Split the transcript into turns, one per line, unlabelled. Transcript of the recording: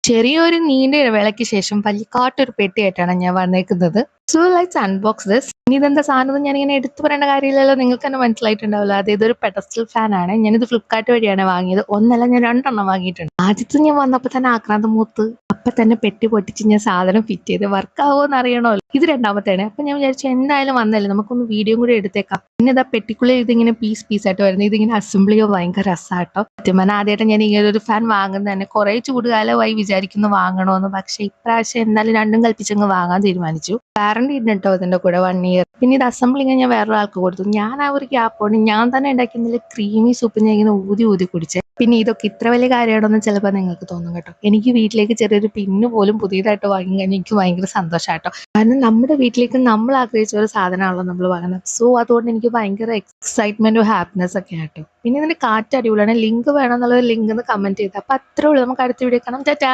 ചെറിയൊരു നീണ്ട ഇടവേളയ്ക്ക് ശേഷം വലിക്കാട്ടൊരു പെട്ടിയായിട്ടാണ് ഞാൻ വന്നേക്കുന്നത്. So let's unbox this. ഇനി ഇതെന്താ സാധനം ഞാനിങ്ങനെ എടുത്തു പറയേണ്ട കാര്യമില്ലല്ലോ. നിങ്ങൾക്ക് തന്നെ മനസ്സിലായിട്ടുണ്ടാവല്ലോ. അത് ഇതൊരു പെഡസ്റ്റൽ ഫാൻ ആണ്. ഞാനിത് ഫ്ലിപ്കാർട്ട് വഴിയാണ് വാങ്ങിയത്. ഒന്നല്ല, ഞാൻ 2 എണ്ണം വാങ്ങിയിട്ടുണ്ട്. ആദ്യത്തെ ഞാൻ വന്നപ്പോൾ തന്നെ ആക്രാന്തം മൂത്ത് അപ്പൊ തന്നെ പെട്ടി പൊട്ടിച്ച് ഞാൻ സാധനം ഫിറ്റ് ചെയ്ത് വർക്ക് ആവുമോന്ന് അറിയണമല്ലോ. ഇത് രണ്ടാമത്തെയാണ്. അപ്പൊ ഞാൻ വിചാരിച്ചു എന്തായാലും വന്നല്ലേ, നമുക്കൊന്ന് വീഡിയോ കൂടി എടുത്തേക്കാം. പിന്നെ ഇതാ പെട്ടിക്കുള്ളിൽ ഇതിങ്ങനെ പീസ് പീസായിട്ട് വരുന്നത്. ഇതിങ്ങനെ അസംബ്ലി ചെയ്യാൻ ഭയങ്കര രസമാട്ടോ. സത്യം പറഞ്ഞാൽ ആദ്യമായിട്ട് ഞാൻ ഇങ്ങനെ ഒരു ഫാൻ വാങ്ങുന്നത് തന്നെ. കുറെ ചൂടുകാലമായി വിചാരിക്കുന്നു വാങ്ങണോന്ന്. പക്ഷെ ഇപ്രാവശ്യം എന്തായാലും രണ്ടും കൽപ്പിച്ചങ്ങ് വാങ്ങാൻ തീരുമാനിച്ചു. വാറണ്ടി ഉണ്ട് കേട്ടോ ഇതിന്റെ കൂടെ 1 ഇയർ. പിന്നെ ഇത് അസംബ്ലിങ് ഞാൻ വേറൊരാൾക്ക് കൊടുത്തു. ഞാൻ ആ ഒരു ഗ്യാപ്പോണ്ട് ഞാൻ തന്നെ ഉണ്ടാക്കിയ ക്രീമി സൂപ്പ് ഞാൻ ഇങ്ങനെ ഊതി ഊതി കുടിച്ചേ. പിന്നെ ഇതൊക്കെ ഇത്ര വലിയ കാര്യമാണെന്ന് ചിലപ്പോൾ നിങ്ങൾക്ക് തോന്നും കേട്ടോ. എനിക്ക് വീട്ടിലേക്ക് ചെറിയൊരു പിന്ന് പോലും പുതിയതായിട്ട് വാങ്ങി കഴിഞ്ഞാൽ എനിക്ക് ഭയങ്കര സന്തോഷമാട്ടോ. കാരണം നമ്മുടെ വീട്ടിലേക്ക് നമ്മൾ ആഗ്രഹിച്ച ഒരു സാധനമാണല്ലോ നമ്മൾ വാങ്ങുന്നത്. സോ അതുകൊണ്ട് എനിക്ക് ഭയങ്കര എക്സൈറ്റ്മെന്റും ഹാപ്പിനെസ് ഒക്കെ ആട്ടോ. പിന്നെ ഇതിന്റെ കാറ്റ് അടിപൊളിയാണ്. ലിങ്ക് വേണമെന്നുള്ളത് ലിങ്ക് എന്ന് കമന്റ് ചെയ്ത്. അപ്പൊ അത്രേ ഉള്ളൂ. നമുക്ക് അടുത്ത വീഡിയോ കാണാം. ടാറ്റാ.